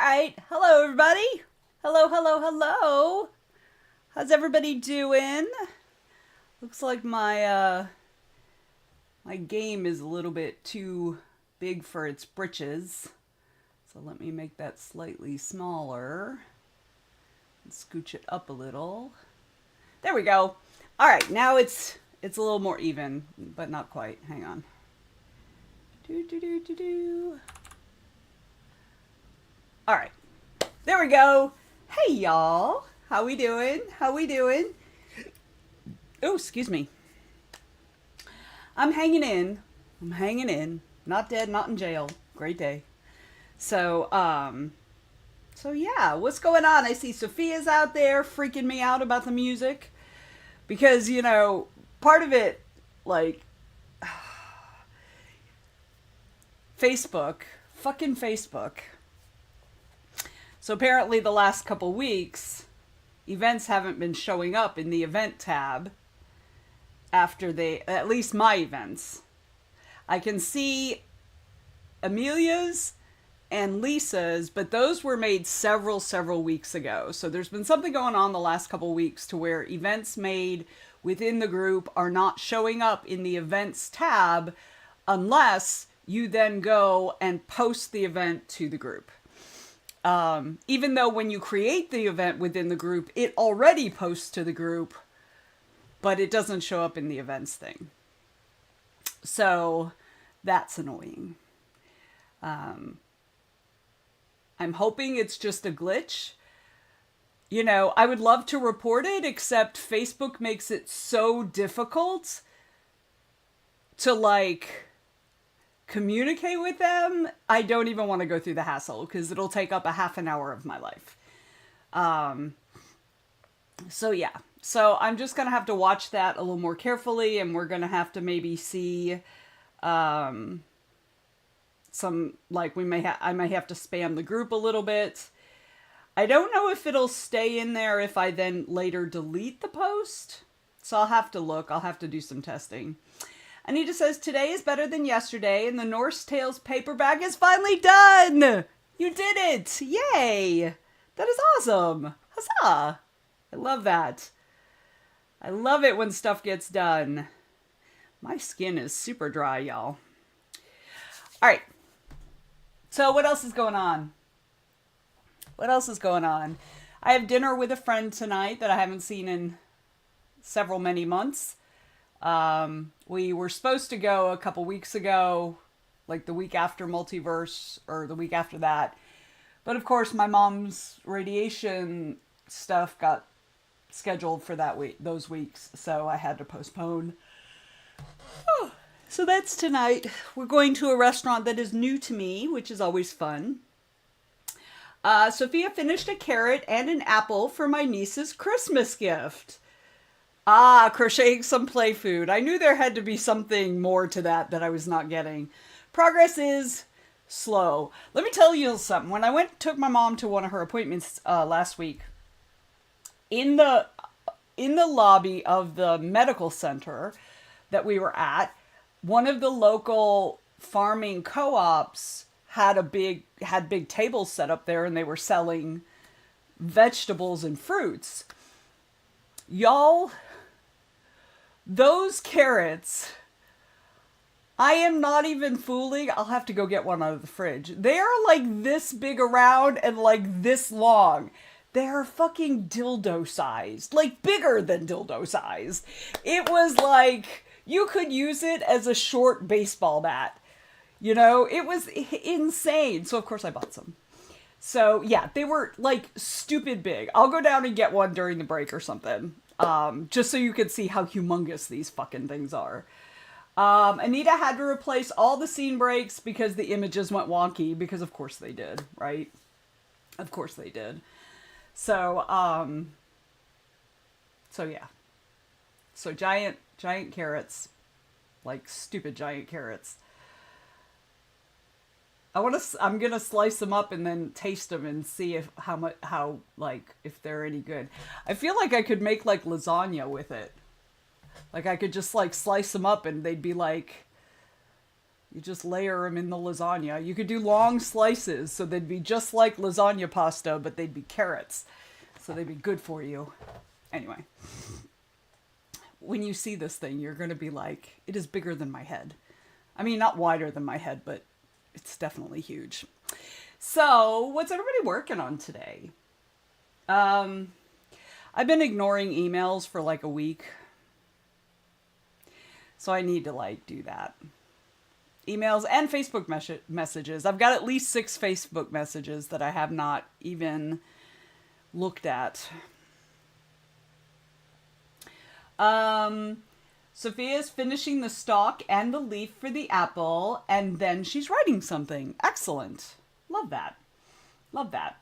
right. Hello, everybody. Hello, hello, hello. How's everybody doing? Looks like my game is a little bit too big for its britches. So let me make that slightly smaller and scooch it up a little. There we go. All right, now it's a little more even, but not quite. Hang on. Do do do do do. All right. There we go. Hey y'all. How we doing? How we doing? Oh, excuse me. I'm hanging in. I'm hanging in. Not dead, not in jail. Great day. So, so yeah, what's going on? I see Sophia's out there freaking me out about the music because, you know, part of it, like, Facebook, fucking Facebook. So apparently the last couple weeks, events haven't been showing up in the event tab after at least my events. I can see Amelia's and Lisa's, but those were made several weeks ago. So there's been something going on the last couple weeks to where events made within the group are not showing up in the events tab unless you then go and post the event to the group. Even though when you create the event within the group, it already posts to the group, but it doesn't show up in the events thing. So that's annoying. I'm hoping it's just a glitch. You know, I would love to report it, except Facebook makes it so difficult to, like, communicate with them. I don't even want to go through the hassle because it'll take up a half an hour of my life. So yeah, so I'm just gonna have to watch that a little more carefully, and we're gonna have to maybe see some, like, I may have to spam the group a little bit. I don't know if it'll stay in there if I then later delete the post, so I'll have to look. I'll have to do some testing. Anita says, today is better than yesterday, and the Norse Tales paperback is finally done! You did it! Yay! That is awesome! Huzzah! I love that. I love it when stuff gets done. My skin is super dry, y'all. Alright. So what else is going on? What else is going on? I have dinner with a friend tonight that I haven't seen in many months. We were supposed to go a couple weeks ago, like the week after Multiverse, or the week after that. But of course, my mom's radiation stuff got scheduled for those weeks, so I had to postpone. Oh, so that's tonight. We're going to a restaurant that is new to me, which is always fun. Sophia finished a carrot and an apple for my niece's Christmas gift. Ah, crocheting some play food. I knew there had to be something more to that I was not getting. Progress is slow. Let me tell you something. When I took my mom to one of her appointments last week, in the lobby of the medical center that we were at, one of the local farming co-ops had big tables set up there, and they were selling vegetables and fruits. Y'all, those carrots, I am not even fooling. I'll have to go get one out of the fridge. They are like this big around and like this long. They are fucking dildo sized. Like bigger than dildo sized. It was like you could use it as a short baseball bat. You know, it was insane. So of course I bought some. So yeah, they were like stupid big. I'll go down and get one during the break or something. Just so you can see how humongous these fucking things are. Anita had to replace all the scene breaks because the images went wonky, because of course they did, right? Of course they did. So, so yeah. So giant carrots, like stupid giant carrots. I'm gonna slice them up and then taste them and see if if they're any good. I feel like I could make like lasagna with it. Like I could just like slice them up and they'd be like You just layer them in the lasagna. You could do long slices, so they'd be just like lasagna pasta, but they'd be carrots. So they'd be good for you. Anyway, when you see this thing, you're going to be like, it is bigger than my head. I mean, not wider than my head, but it's definitely huge. So, what's everybody working on today? I've been ignoring emails for like a week. So I need to like do that. Emails and Facebook messages. I've got at least 6 Facebook messages that I have not even looked at. Sophia's finishing the stalk and the leaf for the apple, and then she's writing something. Excellent. Love that. Love that.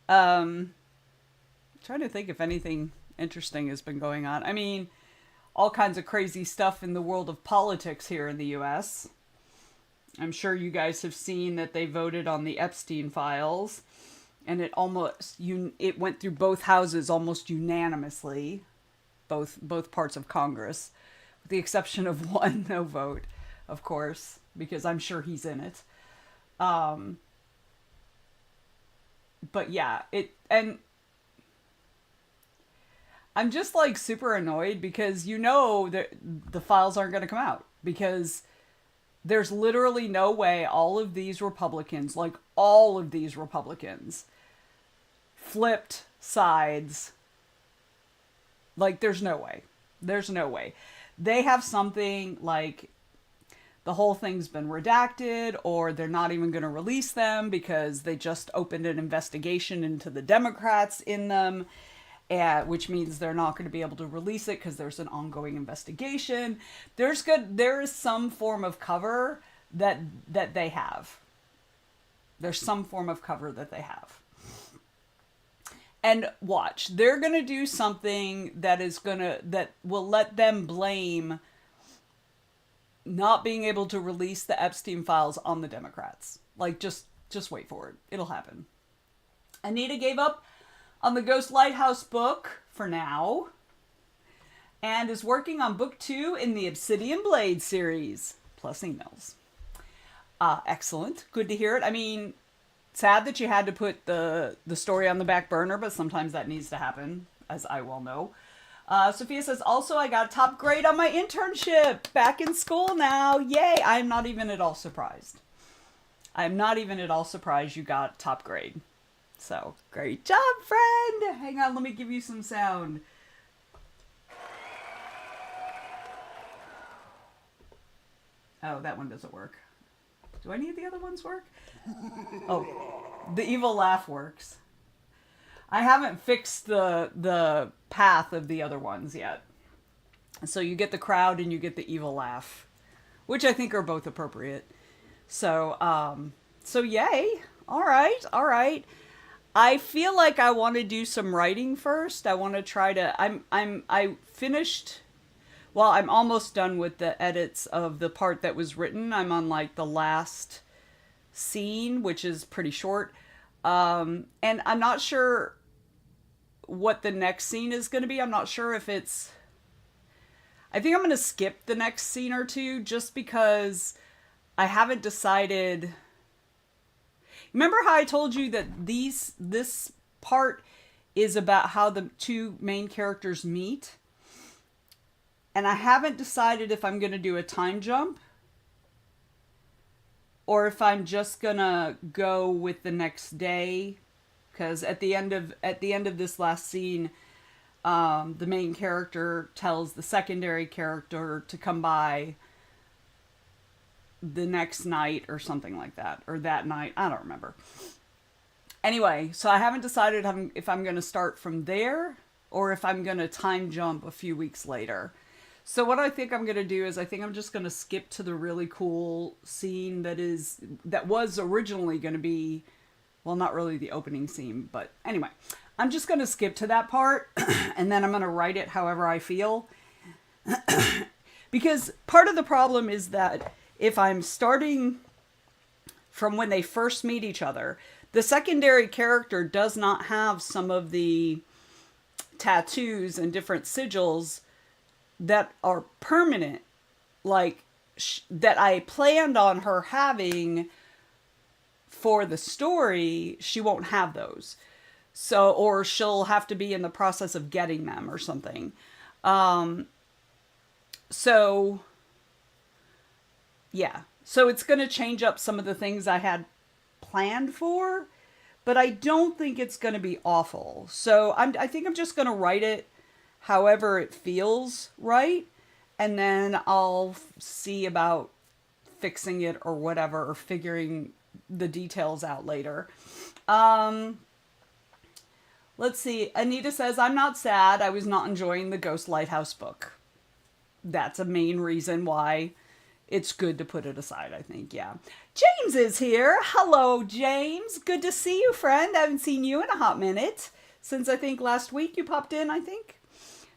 Trying to think if anything interesting has been going on. I mean, all kinds of crazy stuff in the world of politics here in the U.S. I'm sure you guys have seen that they voted on the Epstein files, and it went through both houses almost unanimously, both parts of Congress, with the exception of one no vote, of course, because I'm sure he's in it. But yeah, and I'm just like super annoyed because that the files aren't going to come out because there's literally no way all of these Republicans, flipped sides. Like, there's no way. There's no way. They have something like the whole thing's been redacted, or they're not even going to release them because they just opened an investigation into the Democrats in them, which means they're not going to be able to release it because there's an ongoing investigation. There is some form of cover that they have. There's some form of cover that they have. And watch, they're going to do something that will let them blame not being able to release the Epstein files on the Democrats. Like, just wait for it. It'll happen. Anita gave up on the Ghost Lighthouse book for now and is working on book 2 in the Obsidian Blade series, plus emails. Excellent. Good to hear it. I mean, sad that you had to put the story on the back burner, but sometimes that needs to happen, as I well know. Sophia says, also, I got a top grade on my internship. Back in school now. Yay. I'm not even at all surprised. I'm not even at all surprised you got top grade. So, great job, friend. Hang on, let me give you some sound. Oh, that one doesn't work. Do any of the other ones work? Oh, the evil laugh works. I haven't fixed the path of the other ones yet. So you get the crowd and you get the evil laugh, which I think are both appropriate. So yay. All right. I feel like I want to do some writing first. I want to try to, I finished, well, I'm almost done with the edits of the part that was written. I'm on like the last scene, which is pretty short. And I'm not sure what the next scene is going to be. I'm not sure if it's, I think I'm going to skip the next scene or two just because I haven't decided. Remember how I told you that this part is about how the two main characters meet? And I haven't decided if I'm going to do a time jump or if I'm just going to go with the next day. Because at the end of this last scene, the main character tells the secondary character to come by the next night or something like that, or that night. I don't remember. Anyway, so I haven't decided if I'm going to start from there or if I'm going to time jump a few weeks later. So what I think I'm going to do is I think I'm just going to skip to the really cool scene that was originally going to be, well, not really the opening scene, but anyway, I'm just going to skip to that part and then I'm going to write it however I feel. Because part of the problem is that if I'm starting from when they first meet each other, the secondary character does not have some of the tattoos and different sigils that are permanent, like that I planned on her having for the story, she won't have those. So, or she'll have to be in the process of getting them or something. So, yeah. So it's going to change up some of the things I had planned for, but I don't think it's going to be awful. So I think I'm just going to write it however it feels right, and then I'll see about fixing it or whatever, or figuring the details out later. Let's see. Anita says, I'm not sad. I was not enjoying the Ghost Lighthouse book. That's a main reason why it's good to put it aside, I think. Yeah. James is here. Hello, James. Good to see you, friend. I haven't seen you in a hot minute. Since I think last week you popped in, I think.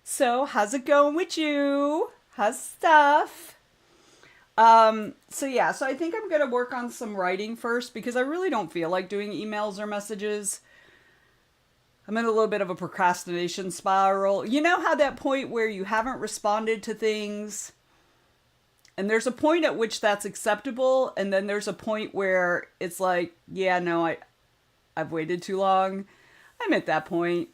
So, how's it going with you? How's stuff? So yeah, so I think I'm going to work on some writing first, because I really don't feel like doing emails or messages. I'm in a little bit of a procrastination spiral. You know how that point where you haven't responded to things, and there's a point at which that's acceptable, and then there's a point where it's like, yeah, no, I've waited too long. I'm at that point,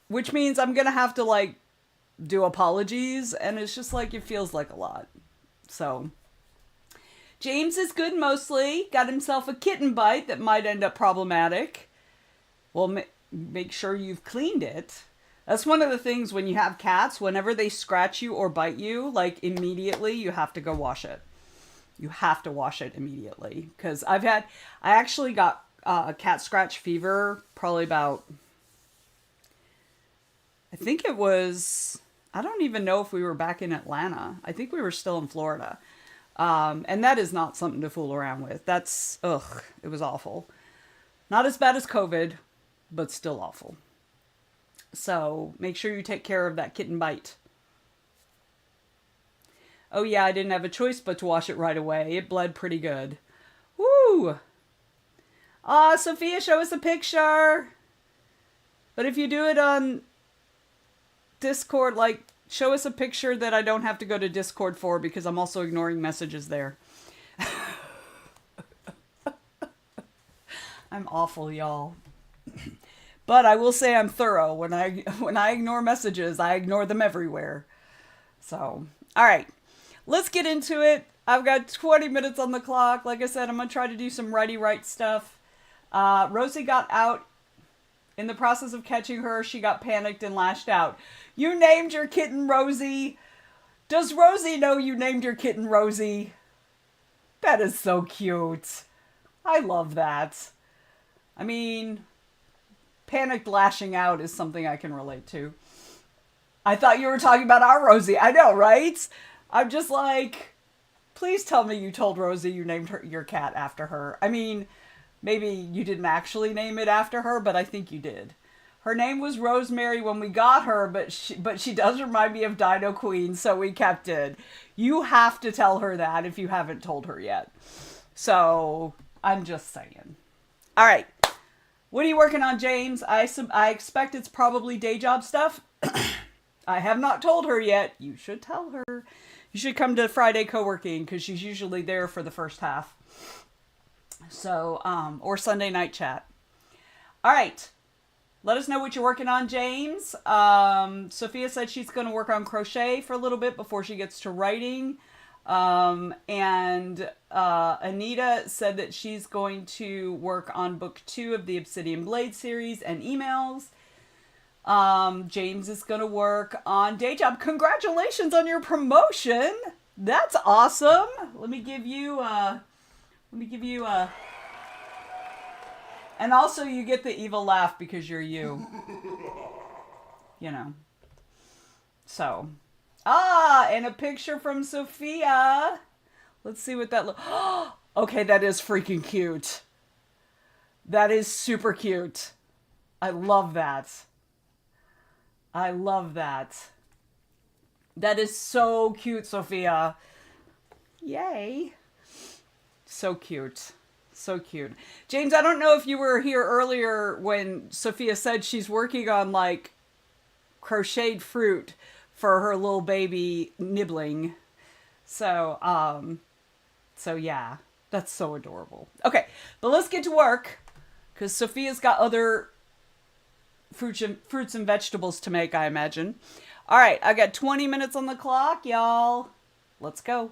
which means I'm going to have to like do apologies, and it's just like, it feels like a lot. So James is good mostly. Got himself a kitten bite that might end up problematic. Well, make sure you've cleaned it. That's one of the things when you have cats, whenever they scratch you or bite you, like immediately you have to go wash it. You have to wash it immediately. Because I actually got cat scratch fever probably about, I think it was, I don't even know if we were back in Atlanta. I think we were still in Florida. And that is not something to fool around with. That's, it was awful. Not as bad as COVID, but still awful. So make sure you take care of that kitten bite. Oh yeah, I didn't have a choice but to wash it right away. It bled pretty good. Woo! Sophia, show us a picture. But if you do it on Discord, like, show us a picture that I don't have to go to Discord for, because I'm also ignoring messages there. I'm awful, y'all. But I will say I'm thorough. When I ignore messages, I ignore them everywhere. So, all right. Let's get into it. I've got 20 minutes on the clock. Like I said, I'm going to try to do some righty-right stuff. Rosie got out. In the process of catching her, she got panicked and lashed out. You named your kitten Rosie. Does Rosie know you named your kitten Rosie? That is so cute. I love that. I mean, panicked lashing out is something I can relate to. I thought you were talking about our Rosie. I know, right? I'm just like, please tell me you told Rosie you named your cat after her. I mean, maybe you didn't actually name it after her, but I think you did. Her name was Rosemary when we got her, but she does remind me of Dino Queen, so we kept it. You have to tell her that if you haven't told her yet. So, I'm just saying. All right. What are you working on, James? I expect it's probably day job stuff. I have not told her yet. You should tell her. You should come to Friday co-working, because she's usually there for the first half. So, or Sunday night chat. All right. Let us know what you're working on, James. Sophia said she's going to work on crochet for a little bit before she gets to writing. And Anita said that she's going to work on book 2 of the Obsidian Blade series and emails. James is going to work on day job. Congratulations on your promotion. That's awesome. Let me give you and also you get the evil laugh because you're you. You know. So. And a picture from Sophia. Let's see what that looks. Okay, that is freaking cute. That is super cute. I love that. I love that. That is so cute, Sophia. Yay. So cute. So cute. James, I don't know if you were here earlier when Sophia said she's working on, like, crocheted fruit for her little baby nibbling. So, so yeah, that's so adorable. Okay, but let's get to work because Sophia's got other fruits and vegetables to make, I imagine. All right, I got 20 minutes on the clock, y'all. Let's go.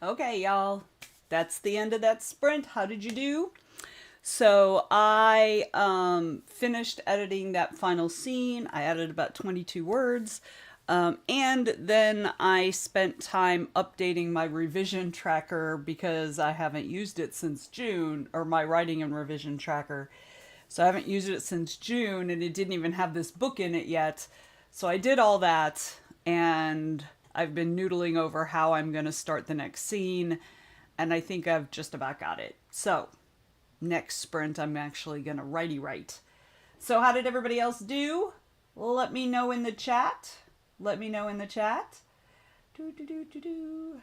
Okay, y'all. That's the end of that sprint. How did you do? So I finished editing that final scene. I added about 22 words. And then I spent time updating my revision tracker because I haven't used it since June, or my writing and revision tracker. So I haven't used it since June, and it didn't even have this book in it yet. So I did all that, and I've been noodling over how I'm going to start the next scene, and I think I've just about got it. So next sprint, I'm actually going to righty write. So how did everybody else do? Let me know in the chat. Let me know in the chat. Do, do, do, do, do.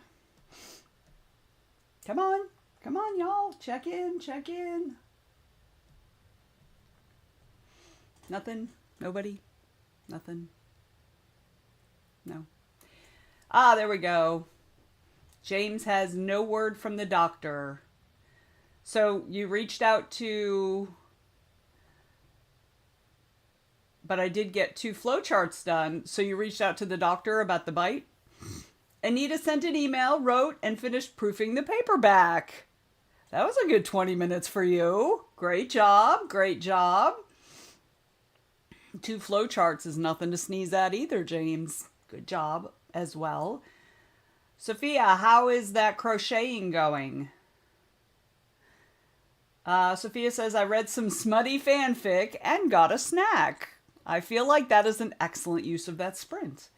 Come on. Come on, y'all. Check in. Check in. Nothing? Nobody? Nothing? No. Ah, there we go. James has no word from the doctor. So you reached out to... But I did get 2 flowcharts done. So you reached out to the doctor about the bite? Anita sent an email, wrote, and finished proofing the paperback. That was a good 20 minutes for you. Great job. Great job. 2 flowcharts is nothing to sneeze at either, James. Good job as well. Sophia, how is that crocheting going? Sophia says, I read some smutty fanfic and got a snack. I feel like that is an excellent use of that sprint.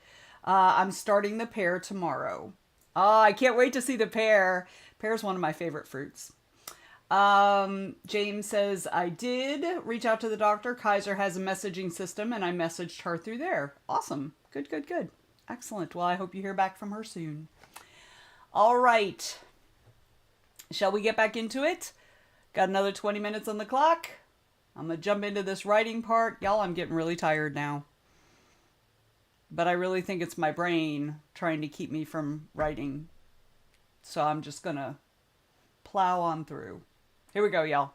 I'm starting the pear tomorrow. Oh, I can't wait to see the pear. Pear is one of my favorite fruits. James says, I did reach out to the doctor. Kaiser has a messaging system, and I messaged her through there. Awesome. Good, good, good. Excellent. Well, I hope you hear back from her soon. All right. Shall we get back into it? Got another 20 minutes on the clock. I'm going to jump into this writing part. Y'all, I'm getting really tired now. But I really think it's my brain trying to keep me from writing. So I'm just going to plow on through. Here we go, y'all.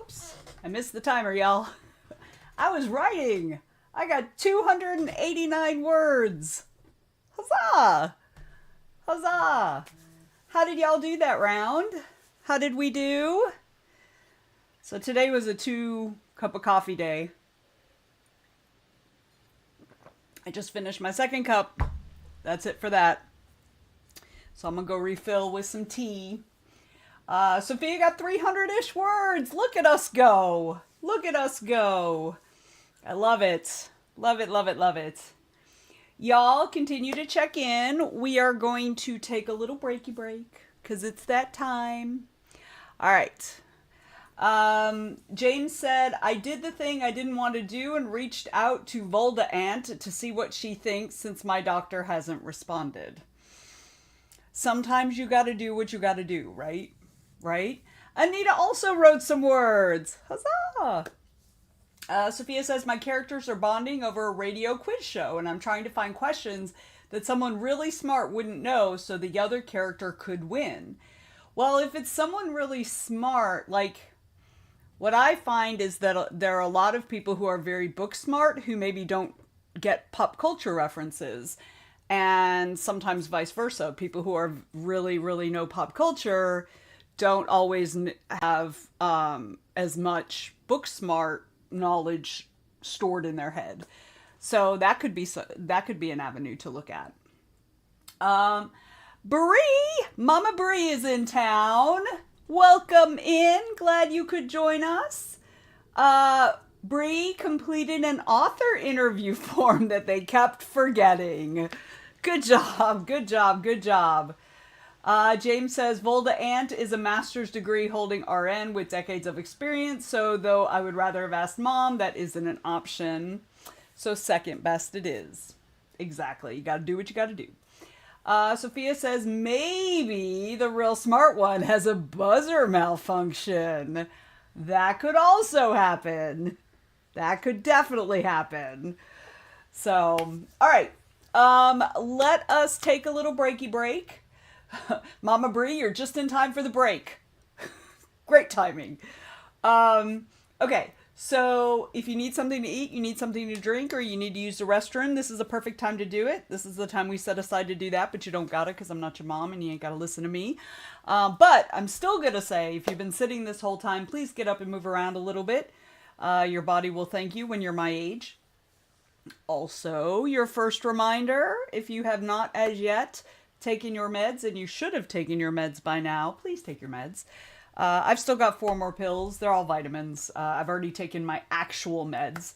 Oops, I missed the timer, y'all. I was writing. I got 289 words. Huzzah! Huzzah! How did y'all do that round? How did we do? So today was a 2-cup of coffee day. I just finished my second cup. That's it for that. So I'm going to go refill with some tea. Sophia got 300-ish words. Look at us go. Look at us go. I love it. Love it, love it, love it. Y'all continue to check in. We are going to take a little breaky break because it's that time. All right. James said, I did the thing I didn't want to do and reached out to Volda Aunt to see what she thinks since my doctor hasn't responded. Sometimes you got to do what you got to do, right? Right? Anita also wrote some words. Huzzah! Sophia says, my characters are bonding over a radio quiz show, and I'm trying to find questions that someone really smart wouldn't know so the other character could win. Well, if it's someone really smart, like, what I find is that there are a lot of people who are very book smart who maybe don't get pop culture references. And sometimes vice versa. People who are really, really know pop culture don't always have as much book smart knowledge stored in their head. So that could be an avenue to look at. Bree! Mama Bree is in town. Welcome in. Glad you could join us. Bree completed an author interview form that they kept forgetting. Good job, good job, good job. James says, Volda Aunt is a master's degree holding RN with decades of experience, so though I would rather have asked Mom, that isn't an option. So second best it is. Exactly. You gotta do what you gotta do. Sophia says, maybe the real smart one has a buzzer malfunction. That could also happen. That could definitely happen. So, all right. Let us take a little breaky break. Mama Bree, you're just in time for the break. Great timing. Okay, so if you need something to eat, you need something to drink, or you need to use the restroom, this is a perfect time to do it. This is the time we set aside to do that, but you don't gotta because I'm not your mom and you ain't gotta listen to me. But I'm still gonna say, if you've been sitting this whole time, please get up and move around a little bit. Your body will thank you when you're my age. Also, your first reminder, if you have not as yet taken your meds, and you should have taken your meds by now, please take your meds. I've still got 4 more pills. They're all vitamins. I've already taken my actual meds.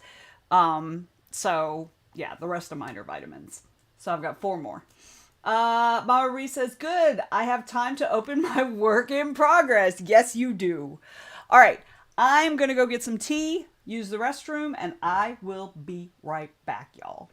So, yeah, the rest of mine are vitamins. So I've got 4 more. Mama Marie says, good, I have time to open my work in progress. Yes, you do. All right, I'm going to go get some tea, use the restroom, and I will be right back, y'all.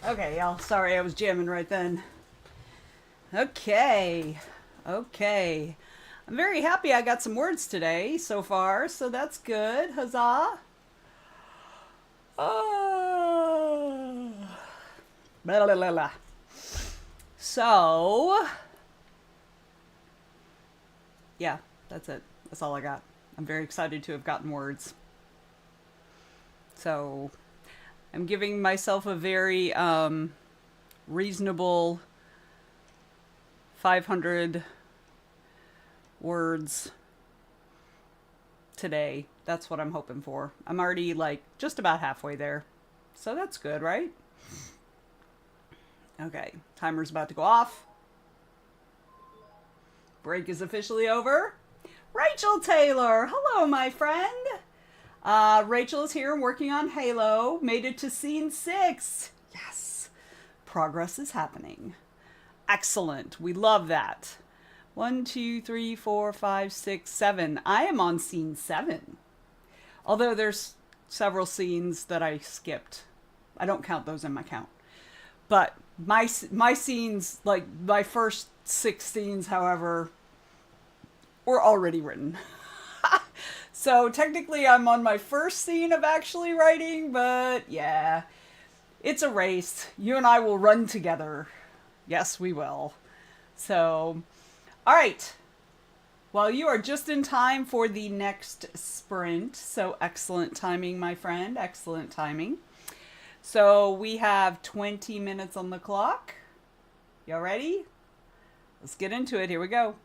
Okay, y'all. Sorry, I was jamming right then. Okay. Okay. I'm very happy I got some words today so far, so that's good. Huzzah. Oh. Blah, blah, blah, blah. So, yeah, that's it. That's all I got. I'm very excited to have gotten words. So, I'm giving myself a very reasonable 500 words today. That's what I'm hoping for. I'm already like just about halfway there. So that's good, right? Okay, timer's about to go off. Break is officially over. Rachel Taylor, hello, my friend. Rachel is here working on Halo. Made it to scene 6. Yes, progress is happening. Excellent. We love that. 1, 2, 3, 4, 5, 6, 7. I am on scene 7. Although there's several scenes that I skipped. I don't count those in my count. But my scenes, like my first 6 scenes, however, were already written. So technically I'm on my first scene of actually writing, but yeah, it's a race. You and I will run together. Yes, we will. So, all right. Well, you are just in time for the next sprint. So excellent timing, my friend. Excellent timing. So we have 20 minutes on the clock. Y'all ready? Let's get into it. Here we go.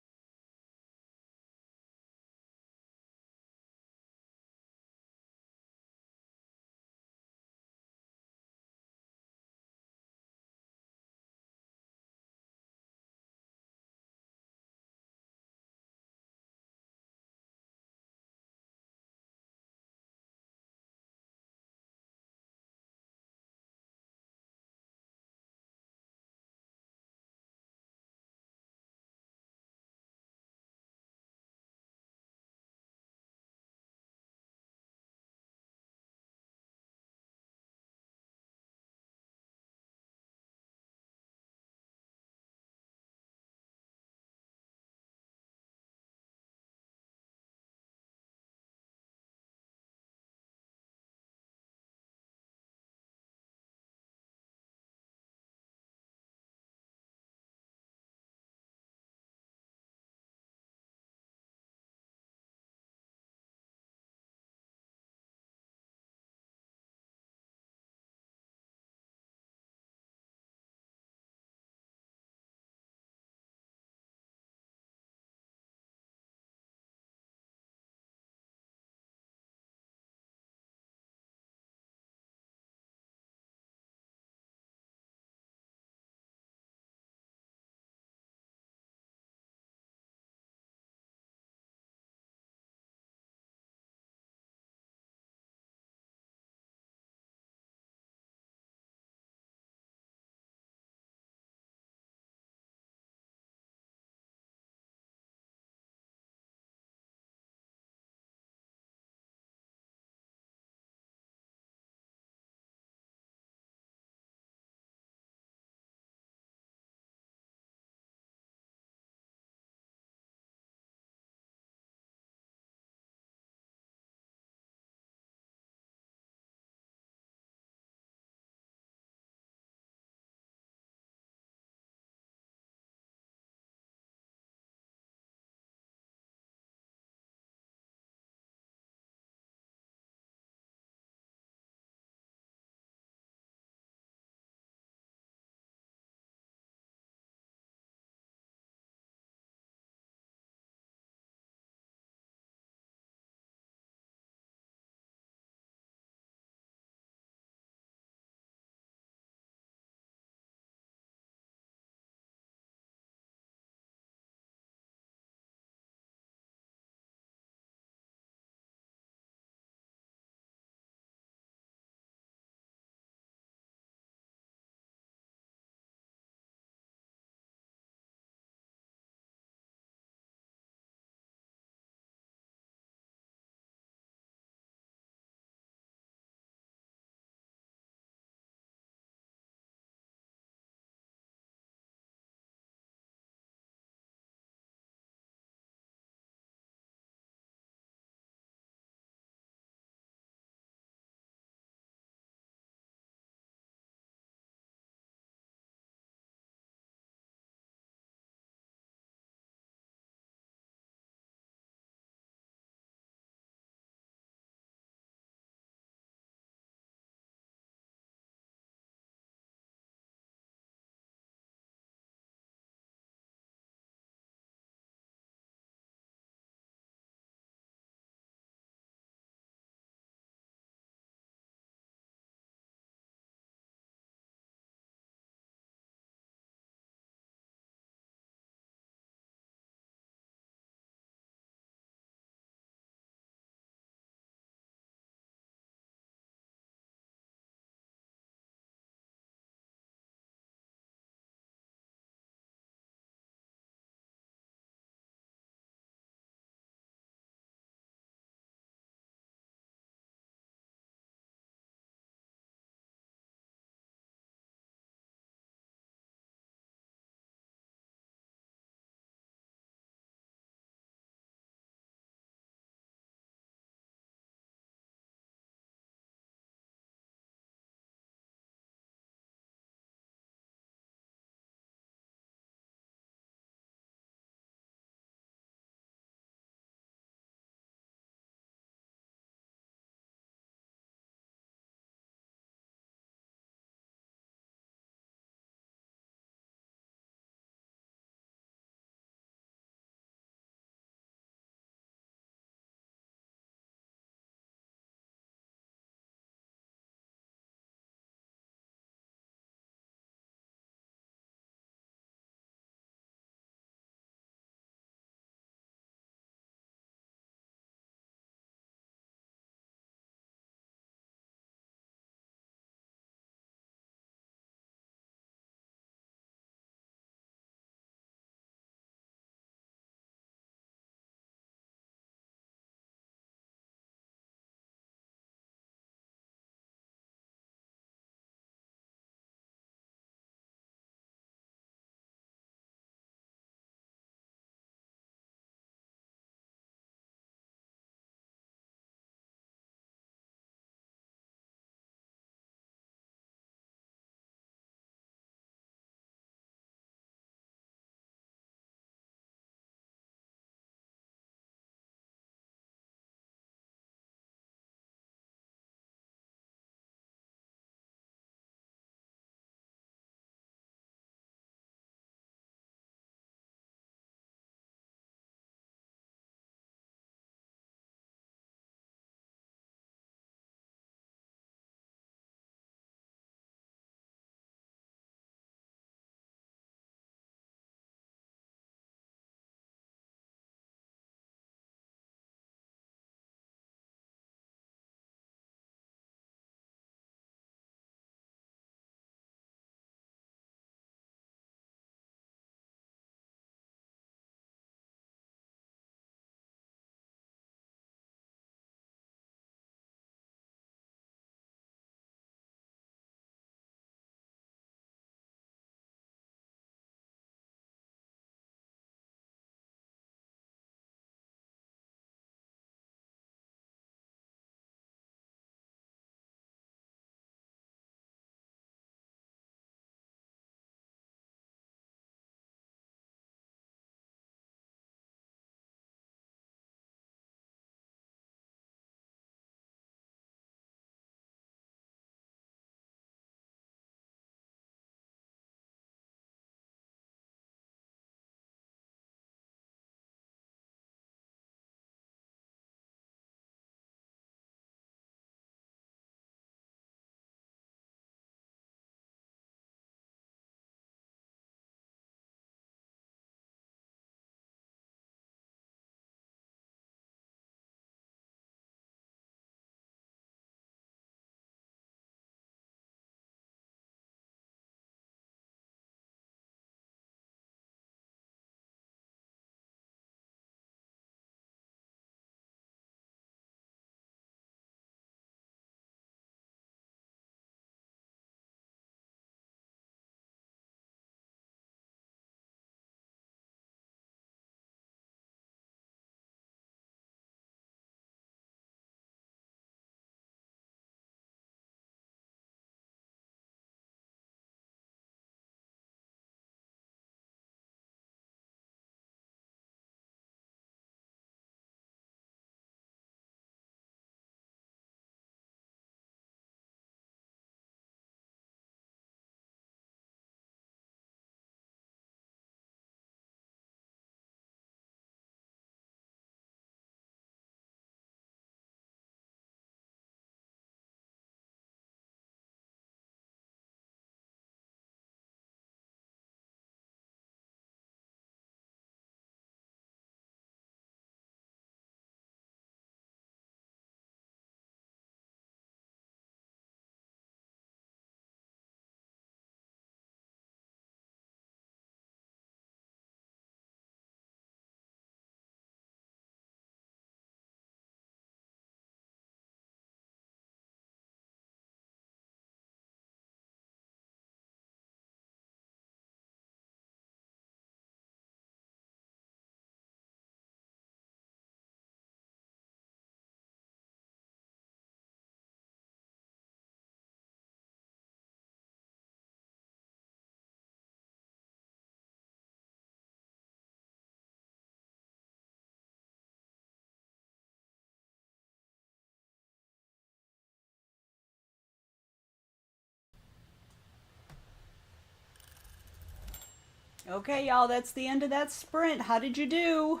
Okay, y'all, that's the end of that sprint. How did you do?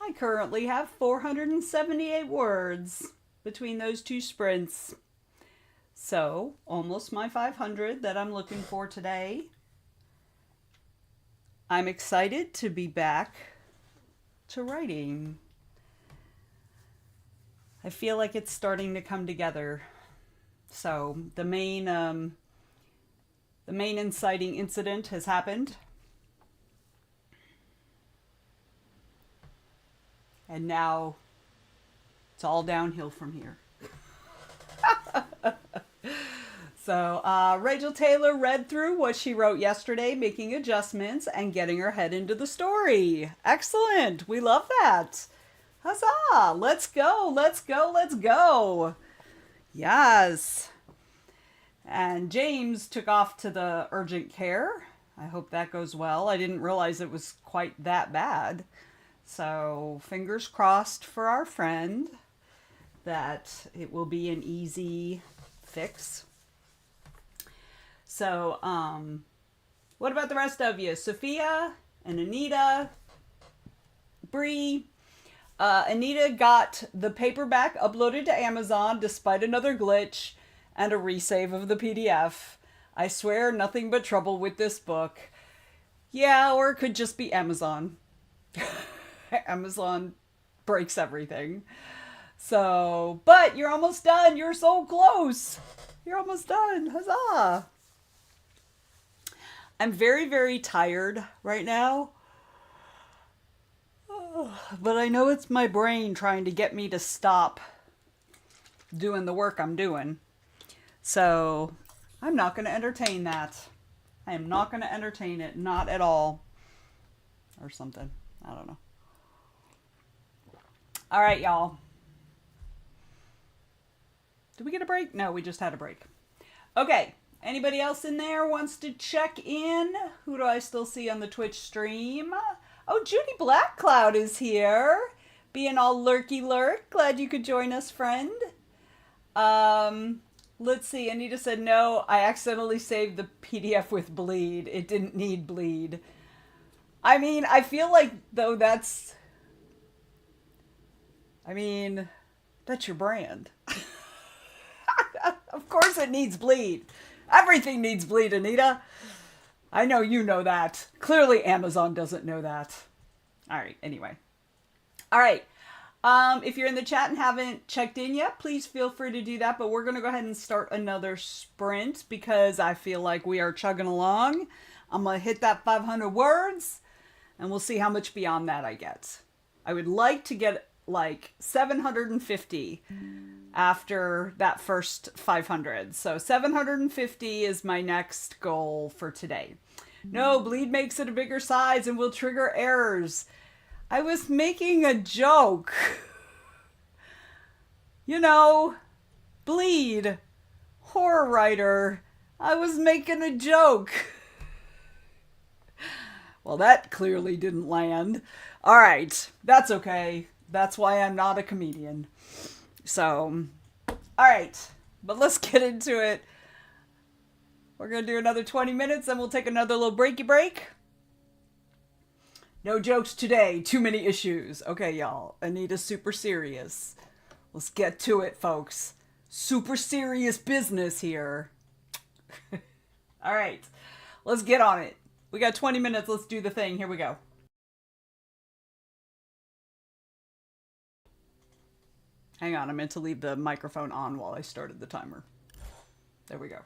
I currently have 478 words between those two sprints. So, almost my 500 that I'm looking for today. I'm excited to be back to writing. I feel like it's starting to come together. So, the main inciting incident has happened. And now it's all downhill from here. So, Rachel Taylor read through what she wrote yesterday, making adjustments and getting her head into the story. Excellent. We love that. Huzzah. Let's go. Let's go. Let's go. Yes. And James took off to the urgent care. I hope that goes well. I didn't realize it was quite that bad. So, fingers crossed for our friend that it will be an easy fix. So, what about the rest of you? Sophia and Anita, Bree. Anita got the paperback uploaded to Amazon despite another glitch and a resave of the PDF. I swear nothing but trouble with this book. Yeah, or it could just be Amazon. Amazon breaks everything. So, but you're almost done. You're so close. You're almost done. Huzzah. I'm very, very tired right now. But I know it's my brain trying to get me to stop doing the work I'm doing. So, I'm not going to entertain that. I am not going to entertain it. Not at all. Or something. I don't know. All right, y'all. Did we get a break? No, we just had a break. Okay. Anybody else in there wants to check in? Who do I still see on the Twitch stream? Oh, Judy Blackcloud is here. Being all lurky lurk. Glad you could join us, friend. Let's see. Anita said, no, I accidentally saved the PDF with bleed. It didn't need bleed. I mean, I feel like, though, that's your brand. Of course it needs bleed. Everything needs bleed, Anita. I know you know that. Clearly Amazon doesn't know that. All right, anyway. All right. If you're in the chat and haven't checked in yet, please feel free to do that. But we're going to go ahead and start another sprint because I feel like we are chugging along. I'm going to hit that 500 words and we'll see how much beyond that I get. I would like to get like 750 after that first 500. So 750 is my next goal for today. No, bleed makes it a bigger size and will trigger errors. I was making a joke. You know, bleed, horror writer. I was making a joke. Well, that clearly didn't land. All right, that's okay. That's why I'm not a comedian. So, all right, but let's get into it. We're going to do another 20 minutes, then we'll take another little breaky break. No jokes today. Too many issues. Okay, y'all. Anita's super serious. Let's get to it, folks. Super serious business here. All right, let's get on it. We got 20 minutes. Let's do the thing. Here we go. Hang on, I meant to leave the microphone on while I started the timer. There we go.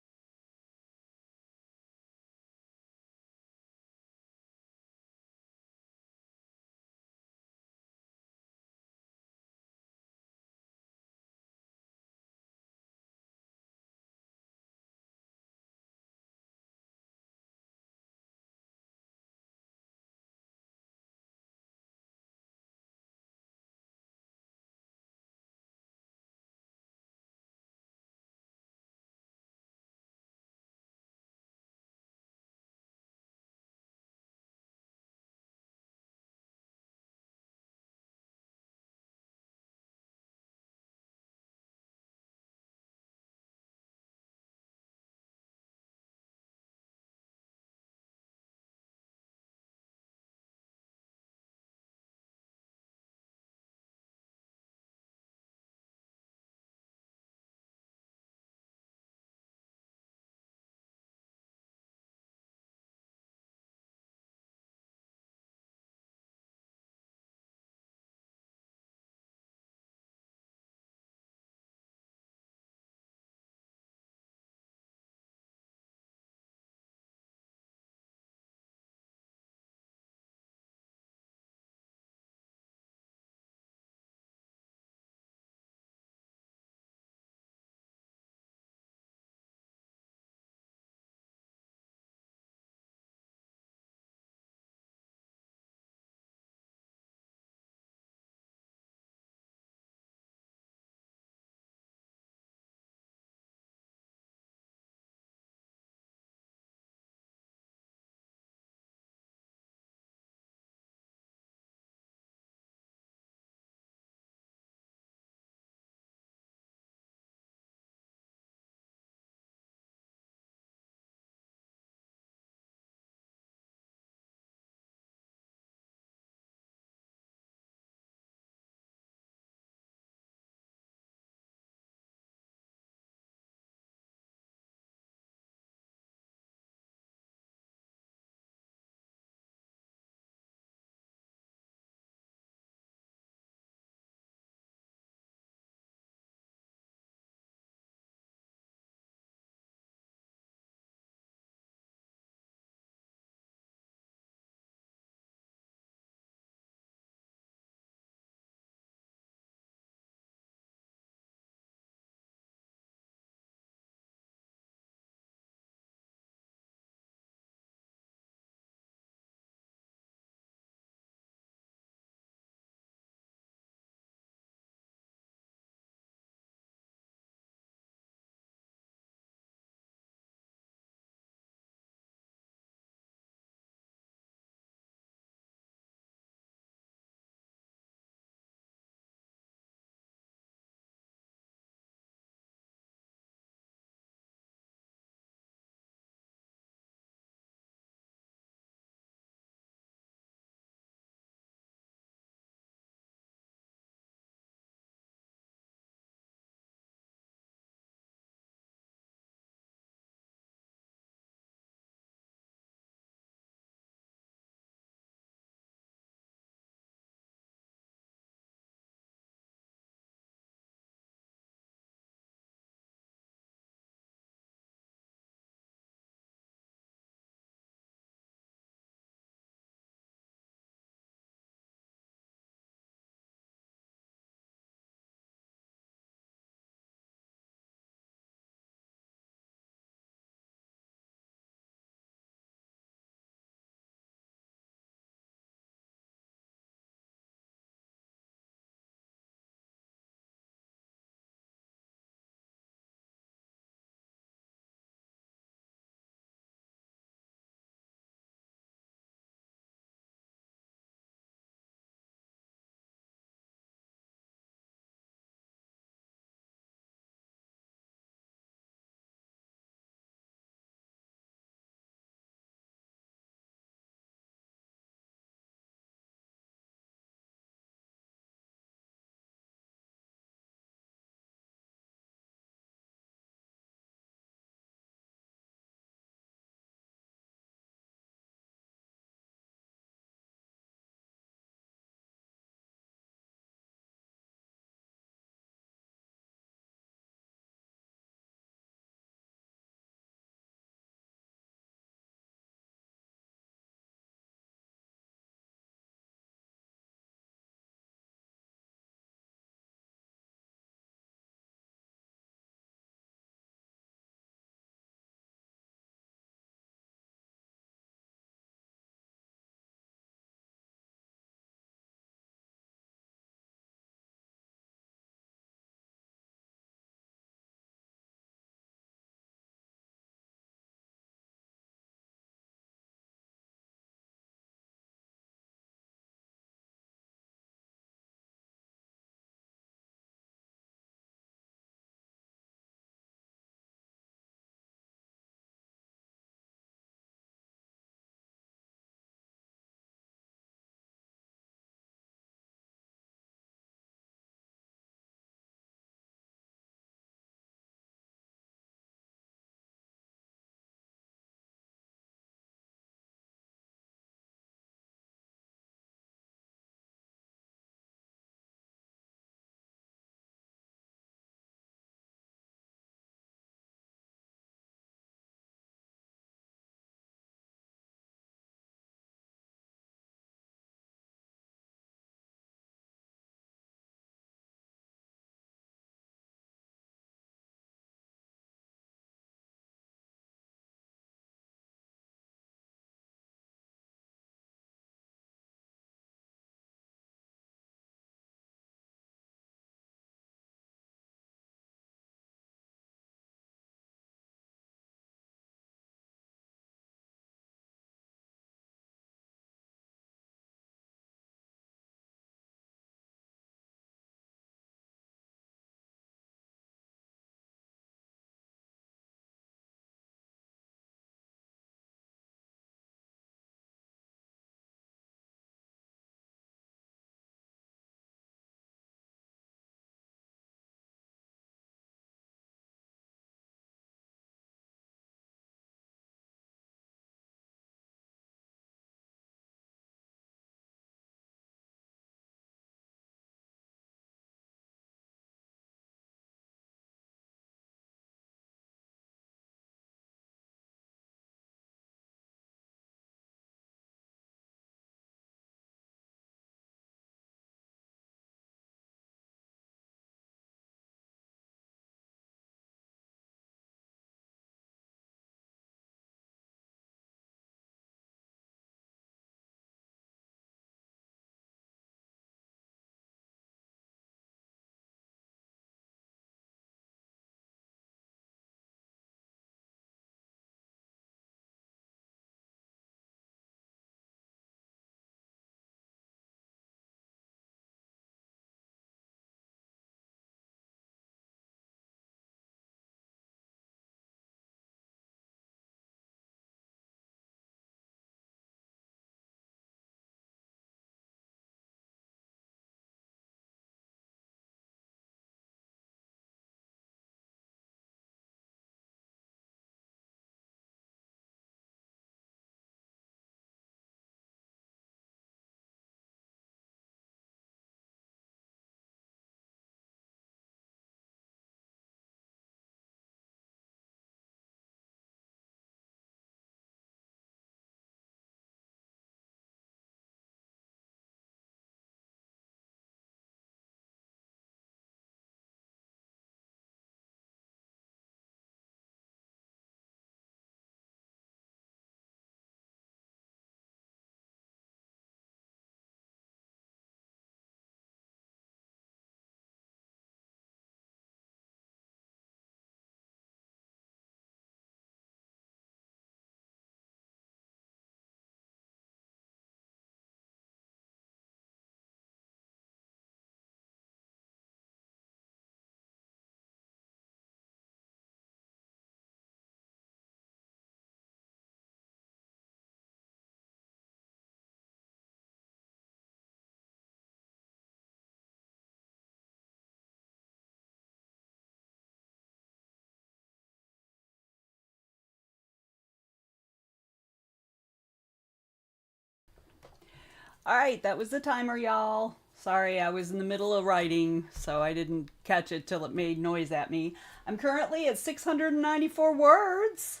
All right, that was the timer, y'all. Sorry, I was in the middle of writing, so I didn't catch it till it made noise at me. I'm currently at 694 words,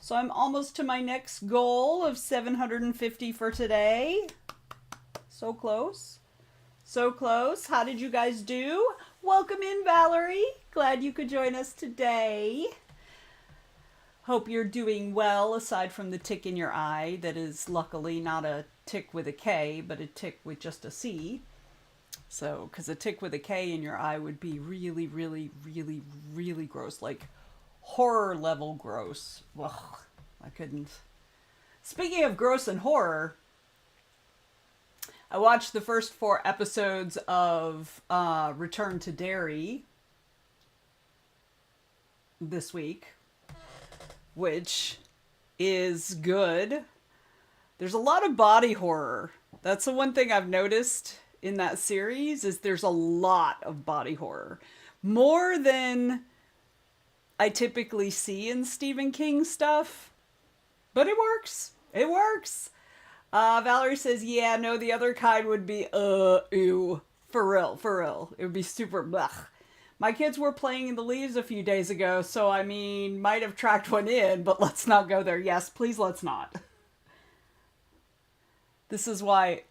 so I'm almost to my next goal of 750 for today. So close. So close. How did you guys do? Welcome in, Valerie. Glad you could join us today. Hope you're doing well, aside from the tick in your eye that is luckily not a tick with a K, but a tick with just a C. So, because a tick with a K in your eye would be really, really, really, really gross. Like horror level gross. Ugh, I couldn't. Speaking of gross and horror, I watched the first 4 episodes of Return to Derry this week, which is good. There's a lot of body horror. That's the one thing I've noticed in that series is there's a lot of body horror. More than I typically see in Stephen King stuff. But it works. It works. Valerie says, yeah, no, the other kind would be, ew. For real, for real. It would be super blech. My kids were playing in the leaves a few days ago, so I mean, might have tracked one in, but let's not go there. Yes, please let's not. This is why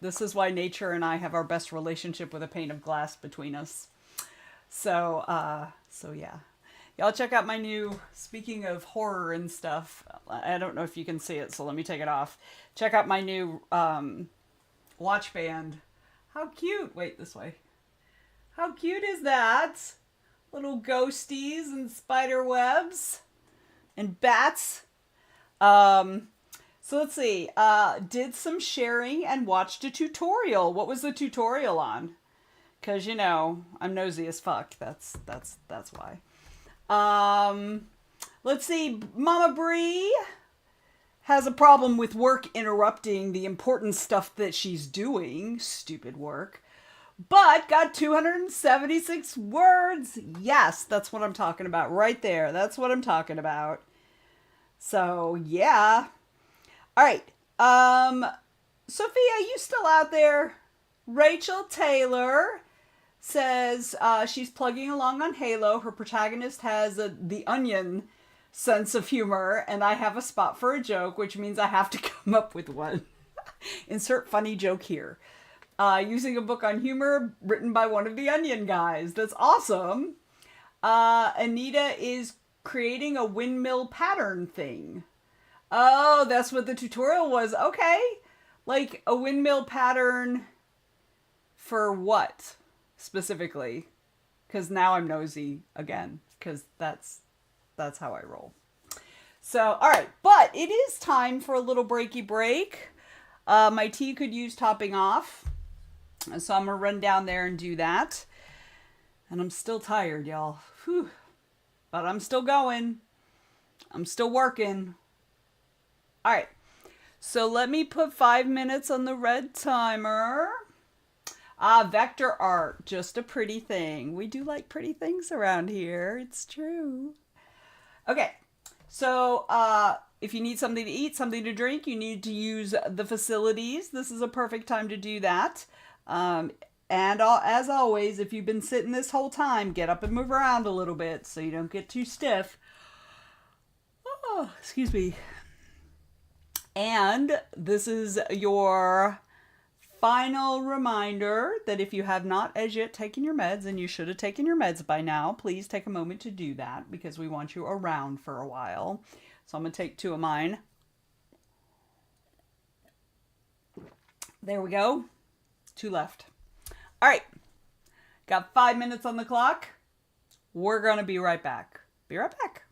nature and I have our best relationship with a pane of glass between us. So yeah. Y'all check out my new, speaking of horror and stuff, I don't know if you can see it, so let me take it off. Check out my new watch band. How cute. Wait, this way. How cute is that? Little ghosties and spider webs and bats. So let's see. Did some sharing and watched a tutorial. What was the tutorial on? Because, you know, I'm nosy as fuck. That's why. Let's see. Mama Bree has a problem with work interrupting the important stuff that she's doing. Stupid work. But got 276 words. Yes, that's what I'm talking about right there. That's what I'm talking about. So, yeah. All right. Sophia, you still out there? Rachel Taylor says she's plugging along on Halo. Her protagonist has the Onion sense of humor, and I have a spot for a joke, which means I have to come up with one. Insert funny joke here. Using a book on humor written by one of the Onion guys. That's awesome. Anita is creating a windmill pattern thing. Oh, that's what the tutorial was. Okay. Like a windmill pattern for what specifically? Because now I'm nosy again. Because that's how I roll. So, all right. But it is time for a little breaky break. My tea could use topping off. So I'm going to run down there and do that. And I'm still tired, y'all. Whew. But I'm still going. I'm still working. All right. So let me put 5 minutes on the red timer. Vector art. Just a pretty thing. We do like pretty things around here. It's true. Okay. So if you need something to eat, something to drink, you need to use the facilities. This is a perfect time to do that. And as always, if you've been sitting this whole time, get up and move around a little bit so you don't get too stiff. Oh, excuse me. And this is your final reminder that if you have not as yet taken your meds, and you should have taken your meds by now, please take a moment to do that because we want you around for a while. So I'm going to take 2 of mine. There we go. 2 left. All right. Got 5 minutes on the clock. We're going to be right back. Be right back.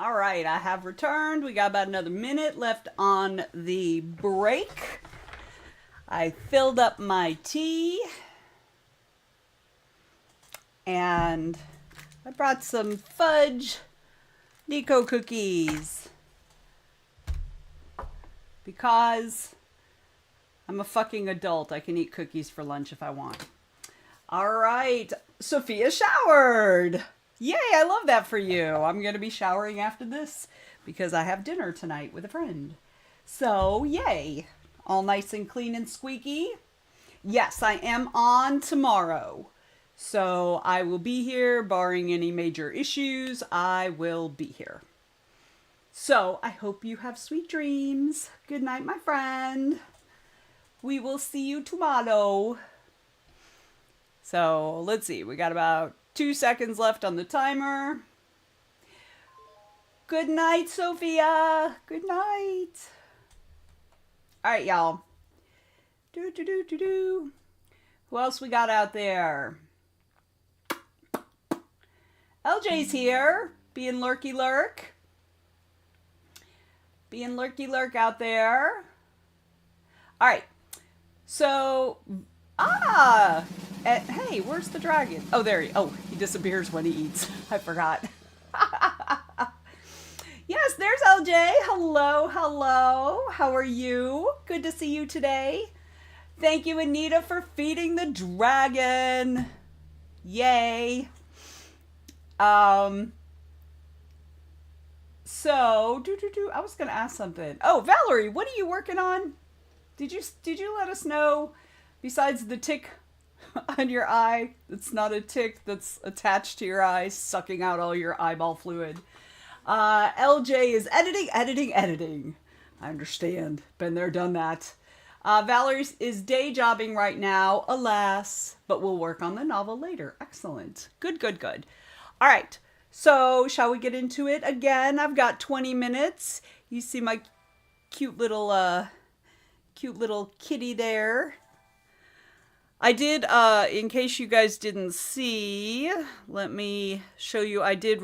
All right, I have returned. We got about another minute left on the break. I filled up my tea. And I brought some fudge Nico cookies. Because I'm a fucking adult. I can eat cookies for lunch if I want. All right. Sophia showered. Yay, I love that for you. I'm going to be showering after this because I have dinner tonight with a friend. So, yay. All nice and clean and squeaky. Yes, I am on tomorrow. So, I will be here, barring any major issues. I will be here. So, I hope you have sweet dreams. Good night, my friend. We will see you tomorrow. So, let's see. We got about 2 seconds left on the timer. Good night, Sophia. Good night. All right, y'all. Who else we got out there? LJ's here. Being lurky lurk. Being lurky lurk out there. All right. So, hey, where's the dragon? Oh, there he disappears when he eats. I forgot. Yes, there's LJ. Hello, hello. How are you? Good to see you today. Thank you, Anita, for feeding the dragon. Yay. So, I was going to ask something. Oh, Valerie, what are you working on? Did you let us know, besides the tick on your eye, it's not a tick that's attached to your eye, sucking out all your eyeball fluid. LJ is editing. I understand. Been there, done that. Valerie is day jobbing right now, alas, but we'll work on the novel later. Excellent. Good. All right. So, shall we get into it again? I've got 20 minutes. You see my cute little kitty there. I did, in case you guys didn't see, let me show you. I did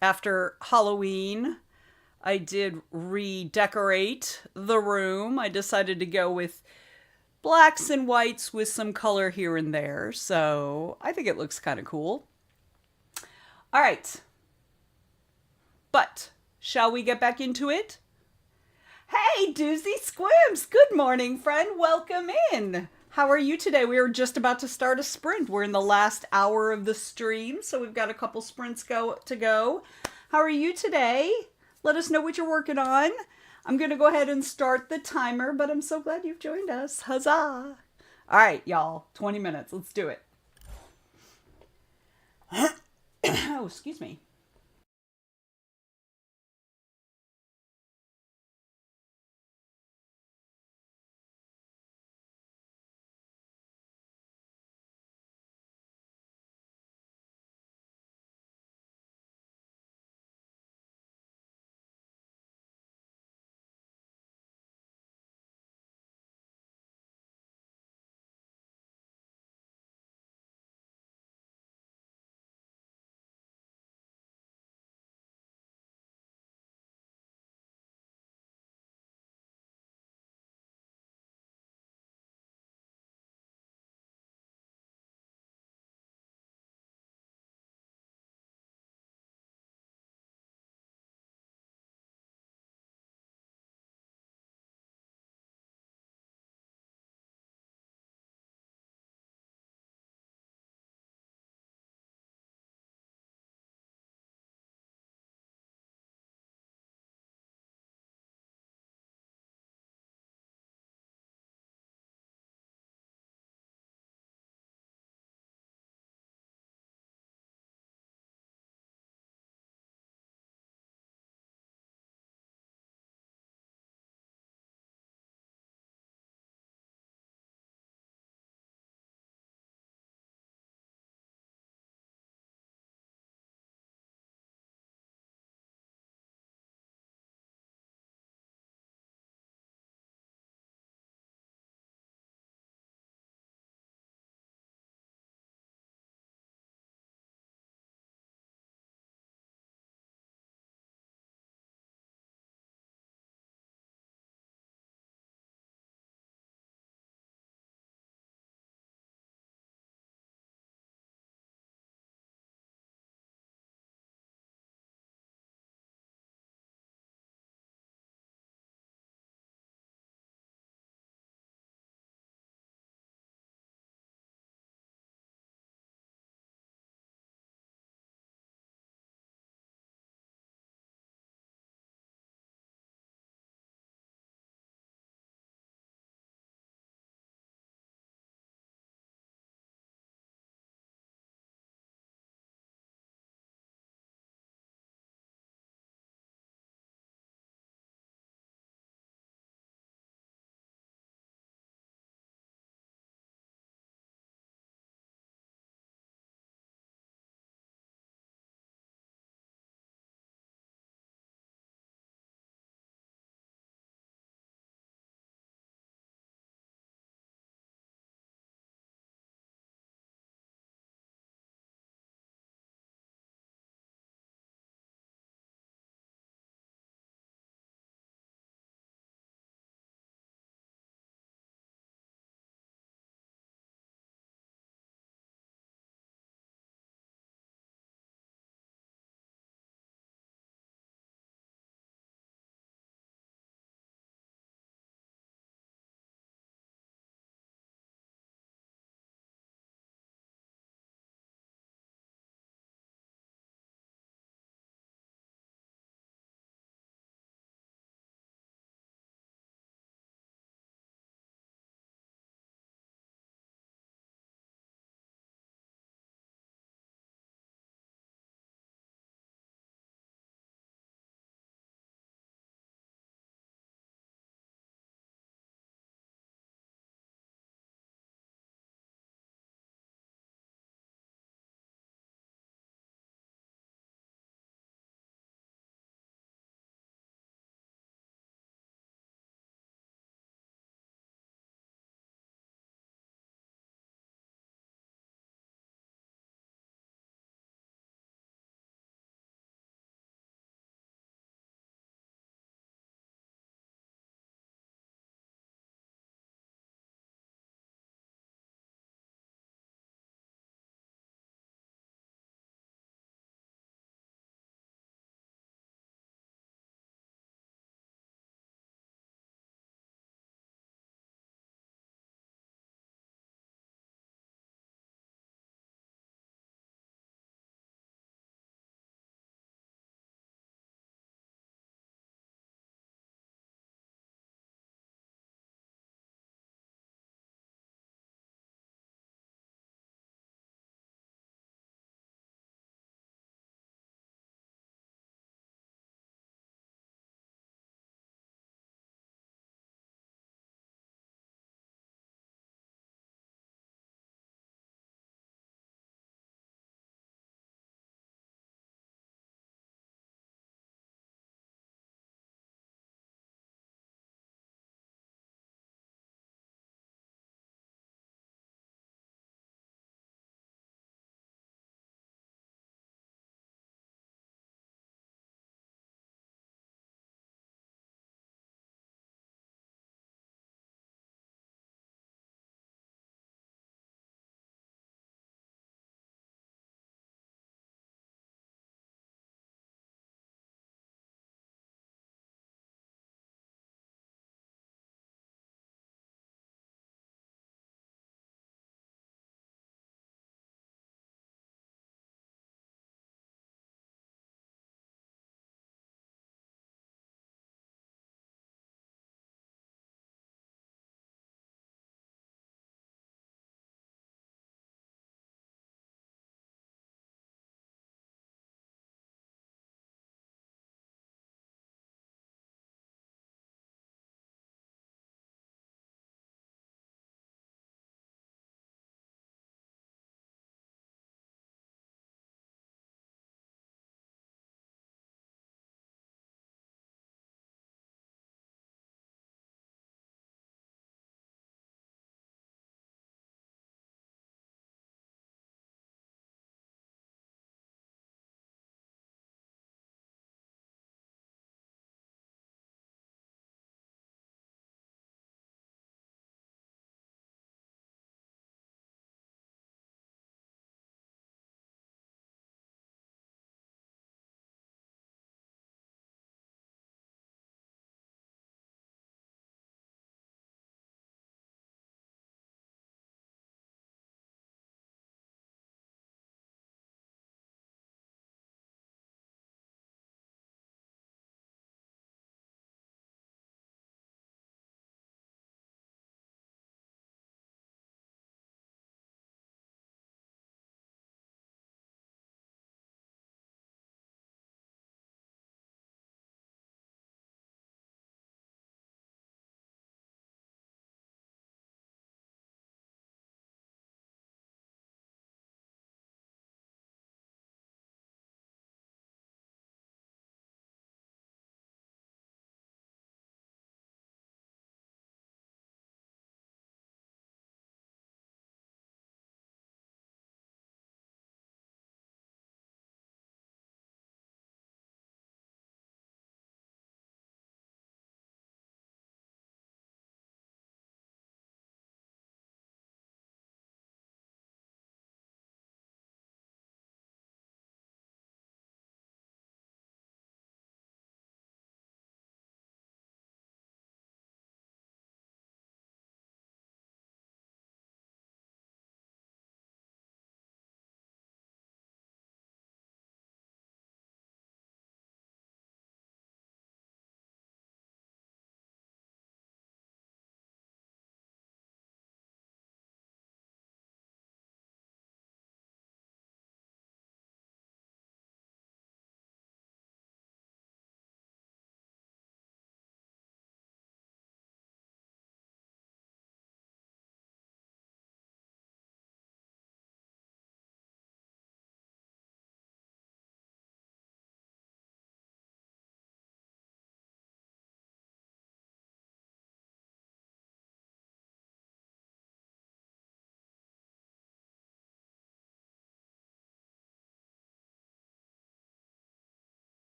after Halloween, I did redecorate the room. I decided to go with blacks and whites with some color here and there. So I think it looks kind of cool. All right. But shall we get back into it? Hey, Doozy Squims. Good morning, friend. Welcome in. How are you today? We were just about to start a sprint. We're in the last hour of the stream, so we've got a couple sprints to go. How are you today? Let us know what you're working on. I'm going to go ahead and start the timer, but I'm so glad you've joined us. Huzzah! All right, y'all. 20 minutes. Let's do it. Oh, excuse me.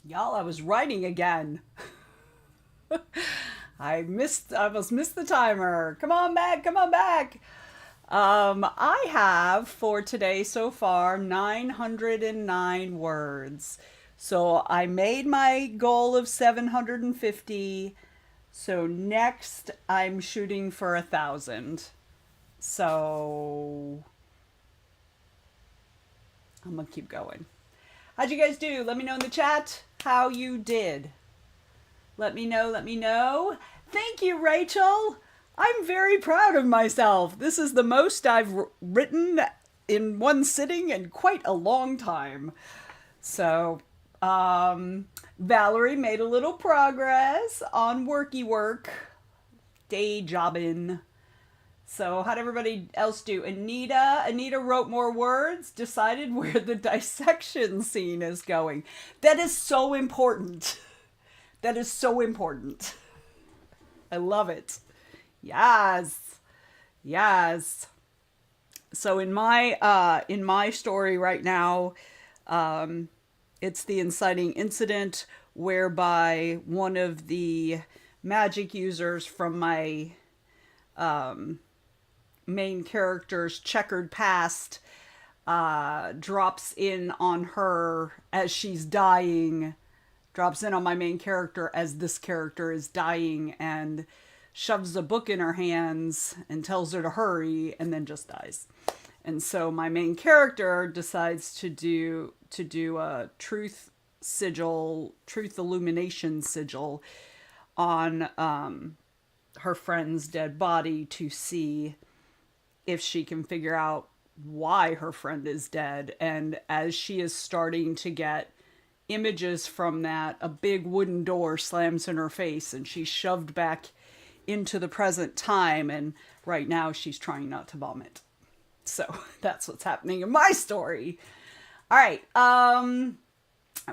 Y'all, I was writing again. I almost missed the timer. Come on back, come on back. I have for today so far 909 words. So I made my goal of 750. So next I'm shooting for 1,000. So I'm gonna keep going. How'd you guys do? Let me know in the chat how you did. Let me know, let me know. Thank you, Rachel. I'm very proud of myself. This is the most I've written in one sitting in quite a long time. So, Valerie made a little progress on worky work, day jobbing. So how'd everybody else do? Anita wrote more words, decided where the dissection scene is going. That is so important. That is so important. I love it. Yes. Yes. So in my story right now, it's the inciting incident whereby one of the magic users from my main character's checkered past drops in on her as she's dying, drops in on my main character as this character is dying, and shoves a book in her hands and tells her to hurry, and then just dies. And so my main character decides to do a truth illumination sigil on her friend's dead body to see if she can figure out why her friend is dead. And as she is starting to get images from that, a big wooden door slams in her face and she's shoved back into the present time, and right now she's trying not to vomit. So that's what's happening in my story. All right.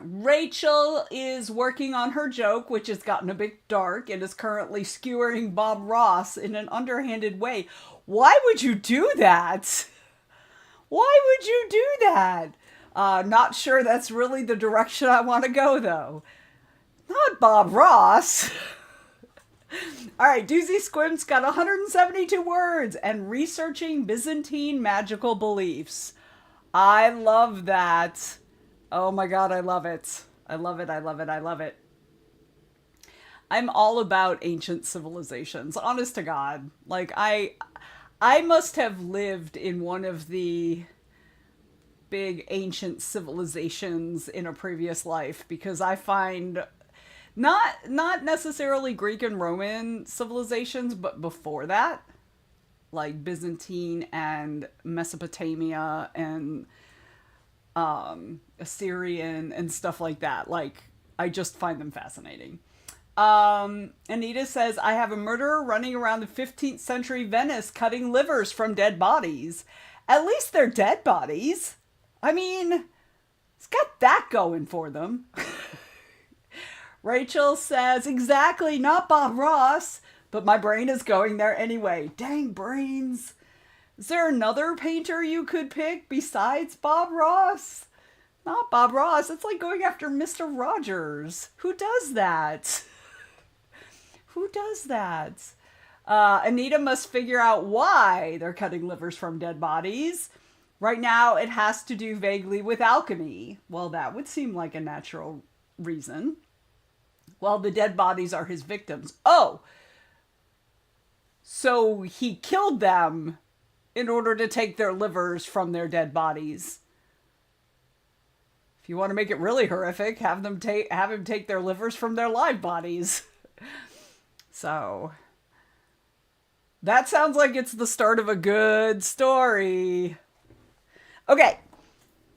Rachel is working on her joke, which has gotten a bit dark, and is currently skewering Bob Ross in an underhanded way. Why would you do that? Why would you do that? Not sure that's really the direction I want to go, though. Not Bob Ross. All right, Doozy Squim's got 172 words and researching Byzantine magical beliefs. I love that. Oh my God, I love it. I love it, I love it, I love it. I'm all about ancient civilizations, honest to God. Like, I must have lived in one of the big ancient civilizations in a previous life, because I find not necessarily Greek and Roman civilizations, but before that, like Byzantine and Mesopotamia and Assyrian and stuff like that. Like, I just find them fascinating. Anita says, I have a murderer running around the 15th century Venice cutting livers from dead bodies. At least they're dead bodies. I mean, it's got that going for them. Rachel says, exactly, not Bob Ross, but my brain is going there anyway. Dang brains. Is there another painter you could pick besides Bob Ross? Not Bob Ross. It's like going after Mr. Rogers. Who does that? Who does that? Anita must figure out why they're cutting livers from dead bodies. Right now, it has to do vaguely with alchemy. Well, that would seem like a natural reason. Well, the dead bodies are his victims. Oh! So he killed them in order to take their livers from their dead bodies. If you want to make it really horrific, have him take their livers from their live bodies. So that sounds like it's the start of a good story. Okay.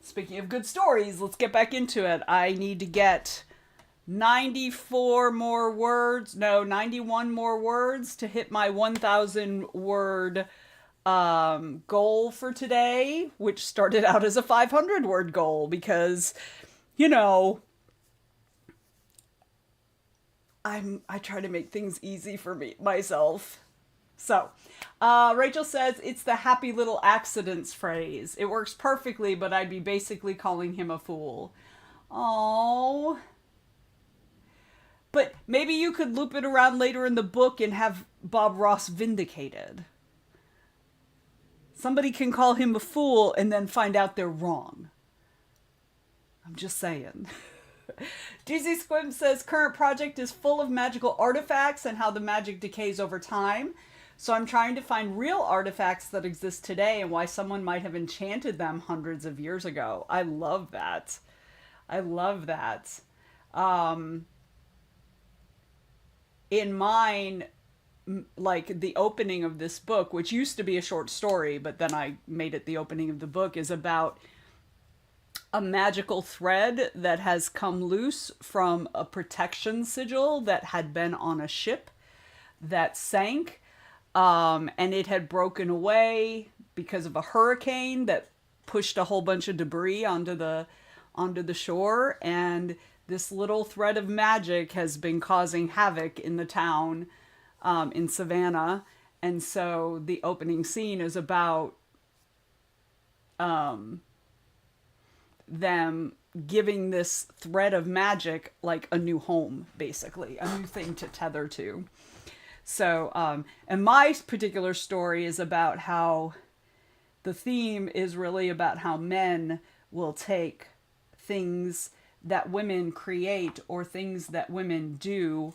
Speaking of good stories, let's get back into it. I need to get 91 more words to hit my 1,000 word goal for today, which started out as a 500 word goal because, you know, I try to make things easy for myself. So, Rachel says it's the happy little accidents phrase. It works perfectly, but I'd be basically calling him a fool. Oh, But maybe you could loop it around later in the book and have Bob Ross vindicated. Somebody can call him a fool and then find out they're wrong. I'm just saying. DZ Squim says current project is full of magical artifacts and how the magic decays over time. So I'm trying to find real artifacts that exist today and why someone might have enchanted them hundreds of years ago. I love that. I love that. In mine, like the opening of this book, which used to be a short story, but then I made it the opening of the book, is about a magical thread that has come loose from a protection sigil that had been on a ship that sank. And it had broken away because of a hurricane that pushed a whole bunch of debris onto the shore. And this little thread of magic has been causing havoc in the town, in Savannah. And so the opening scene is about them giving this thread of magic like a new home, basically, a new thing to tether to. So, and my particular story is about how the theme is really about how men will take things that women create or things that women do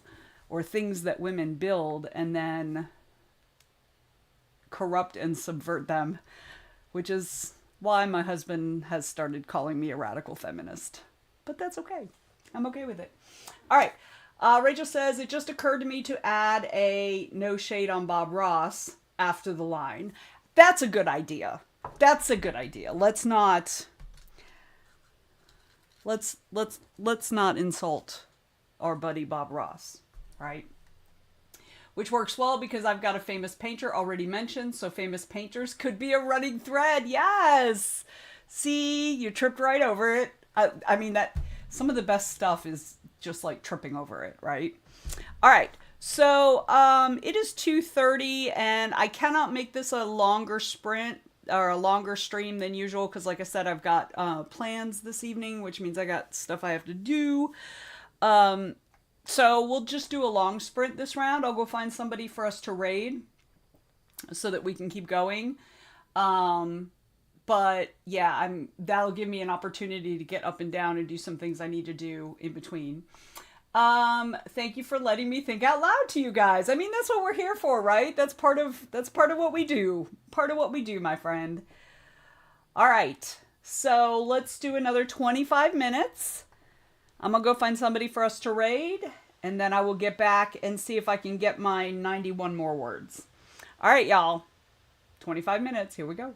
or things that women build and then corrupt and subvert them, which is why my husband has started calling me a radical feminist. But that's okay. I'm okay with it. All right. Rachel says, it just occurred to me to add a no shade on Bob Ross after the line. That's a good idea. That's a good idea. Let's not insult our buddy Bob Ross, right? Which works well because I've got a famous painter already mentioned, so famous painters could be a running thread. Yes! See, you tripped right over it. I mean, that some of the best stuff is just like tripping over it, right? All right. So, it is 2:30 and I cannot make this a longer sprint or a longer stream than usual because like I said, I've got plans this evening, which means I got stuff I have to do. So we'll just do a long sprint this round. I'll go find somebody for us to raid so that we can keep going. But yeah, that'll give me an opportunity to get up and down and do some things I need to do in between. Thank you for letting me think out loud to you guys. I mean, that's what we're here for, right? That's part of what we do. Part of what we do, my friend. All right. So let's do another 25 minutes. I'm going to go find somebody for us to raid, and then I will get back and see if I can get my 91 more words. All right, y'all. 25 minutes. Here we go.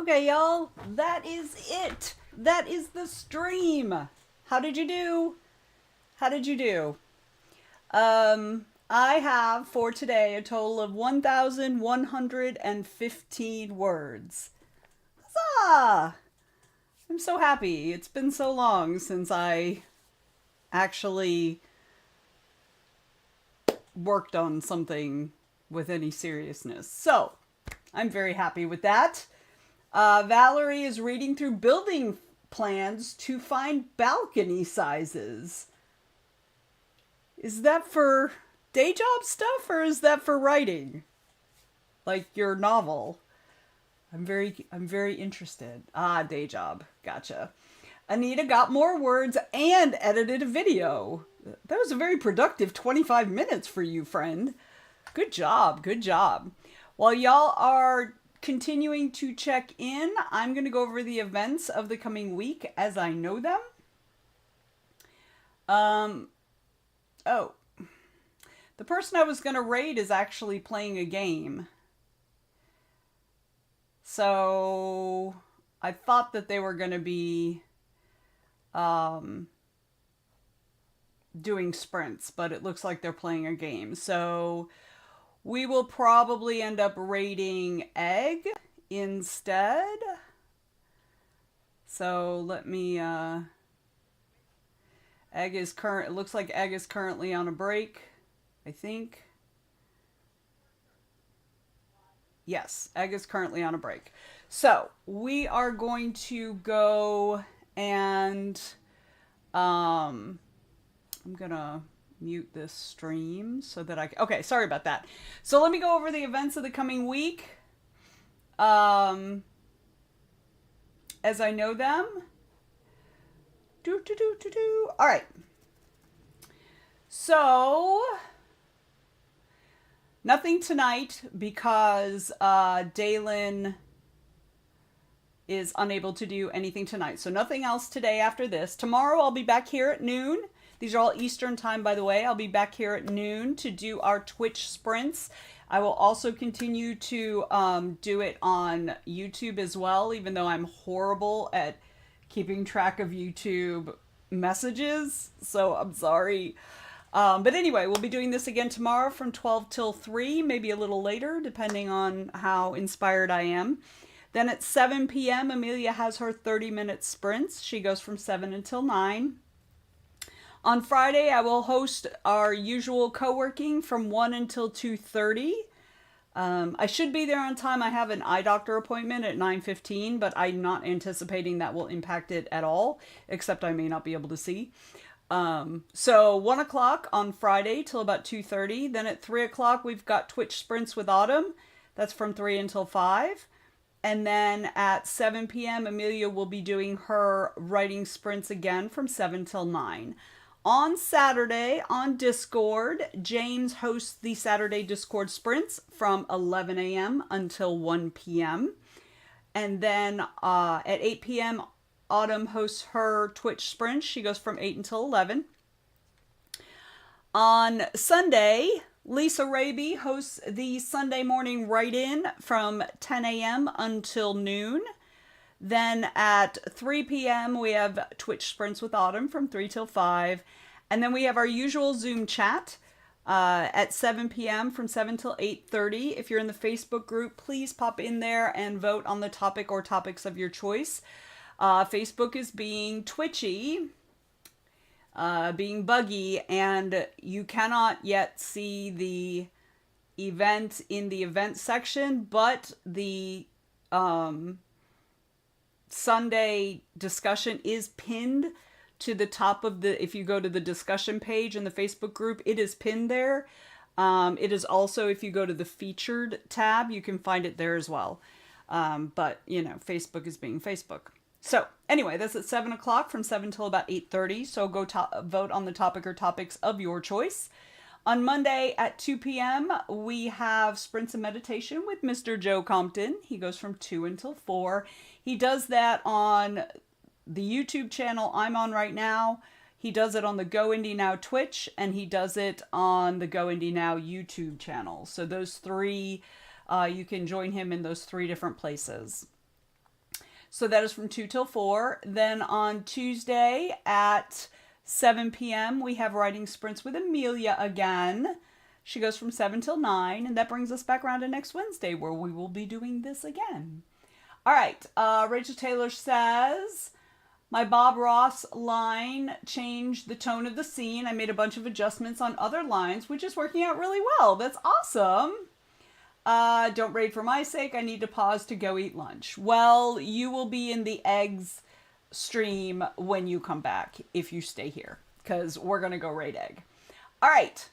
Okay, y'all, that is it. That is the stream. How did you do? How did you do? I have for today a total of 1,115 words. Huzzah! I'm so happy. It's been so long since I actually worked on something with any seriousness. So, I'm very happy with that. Valerie is reading through building plans to find balcony sizes. Is that for day job stuff or is that for writing? Like your novel? I'm very interested. Ah, day job. Gotcha. Anita got more words and edited a video. That was a very productive 25 minutes for you, friend. Good job. Good job. While y'all are continuing to check in, I'm going to go over the events of the coming week as I know them. Oh. The person I was going to raid is actually playing a game. So I thought that they were going to be doing sprints, but it looks like they're playing a game. So we will probably end up raiding Egg instead. So let me, it looks like Egg is currently on a break, I think. Yes, Egg is currently on a break. So we are going to go and, I'm gonna mute this stream so that I can, okay, sorry about that. So let me go over the events of the coming week as I know them. All right. So nothing tonight because Dalen is unable to do anything tonight. So nothing else today after this. Tomorrow I'll be back here at noon. These are all Eastern time, by the way. I'll be back here at noon to do our Twitch sprints. I will also continue to do it on YouTube as well, even though I'm horrible at keeping track of YouTube messages. So I'm sorry. But anyway, we'll be doing this again tomorrow from 12 till 3, maybe a little later, depending on how inspired I am. Then at 7 p.m., Amelia has her 30-minute sprints. She goes from 7 until 9. On Friday, I will host our usual co-working from 1 until 2:30. I should be there on time. I have an eye doctor appointment at 9:15, but I'm not anticipating that will impact it at all, except I may not be able to see. So 1 o'clock on Friday till about 2:30. Then at 3 o'clock, we've got Twitch Sprints with Autumn. That's from 3 until 5. And then at 7 p.m., Amelia will be doing her writing sprints again from 7 till 9. On Saturday, on Discord, James hosts the Saturday Discord sprints from 11 a.m. until 1 p.m. And then at 8 p.m., Autumn hosts her Twitch sprint. She goes from 8 until 11. On Sunday, Lisa Raby hosts the Sunday morning write-in from 10 a.m. until noon. Then at 3 p.m. we have Twitch Sprints with Autumn from 3 till 5. And then we have our usual Zoom chat at 7 p.m. from 7 till 8:30. If you're in the Facebook group, please pop in there and vote on the topic or topics of your choice. Facebook is being twitchy, being buggy, and you cannot yet see the event in the event section, but the Sunday discussion is pinned to the top of the, if you go to the discussion page in the Facebook group, it is pinned there. It is also, if you go to the featured tab, you can find it there as well. But, you know, Facebook is being Facebook. So anyway, that's at 7 o'clock from 7 till about 8:30. So go vote on the topic or topics of your choice. On Monday at 2 p.m., we have Sprints and Meditation with Mr. Joe Compton. He goes from 2 until 4. He does that on the YouTube channel I'm on right now. He does it on the Go Indie Now Twitch, and he does it on the Go Indie Now YouTube channel. So those three, you can join him in those three different places. So that is from 2 till 4. Then on Tuesday at 7 p.m., we have writing sprints with Amelia again. She goes from 7 till 9, and that brings us back around to next Wednesday where we will be doing this again. All right, Rachel Taylor says, my Bob Ross line changed the tone of the scene. I made a bunch of adjustments on other lines, which is working out really well. That's awesome. Don't raid for my sake. I need to pause to go eat lunch. Well, you will be in the eggs stream when you come back if you stay here, because we're going to go raid egg. All right.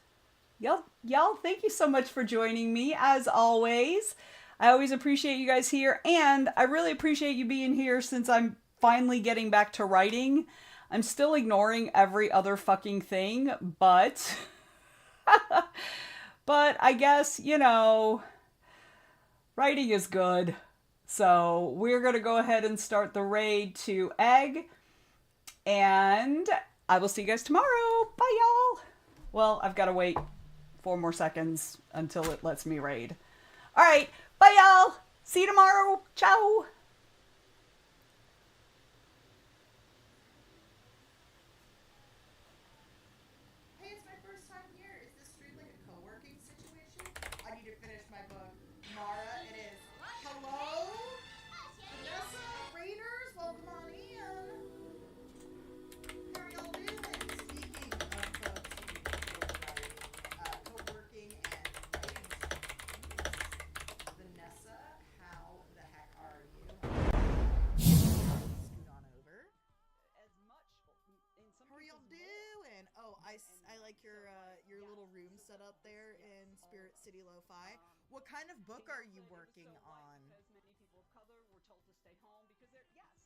Y'all, thank you so much for joining me, as always. I always appreciate you guys here, and I really appreciate you being here since I'm finally getting back to writing. I'm still ignoring every other fucking thing, but... but I guess, you know... writing is good. So we're going to go ahead and start the raid to egg. And I will see you guys tomorrow. Bye, y'all. Well, I've got to wait 4 more seconds until it lets me raid. All right. Bye, y'all. See you tomorrow. Ciao. Hey, it's my first time here. Is this stream like a co-working situation? I need to finish my book. Mara, it is. Hello? Vanessa? Raiders? Welcome on in. How are y'all doing? Speaking of folks who co-working and writing streams, Vanessa, how the heck are you? Scoot on over. How are y'all doing? Oh, I like your little room set up there in Spirit City Lo-Fi. What kind of book are you working on? Because many people of color were told to stay home because they're, yes.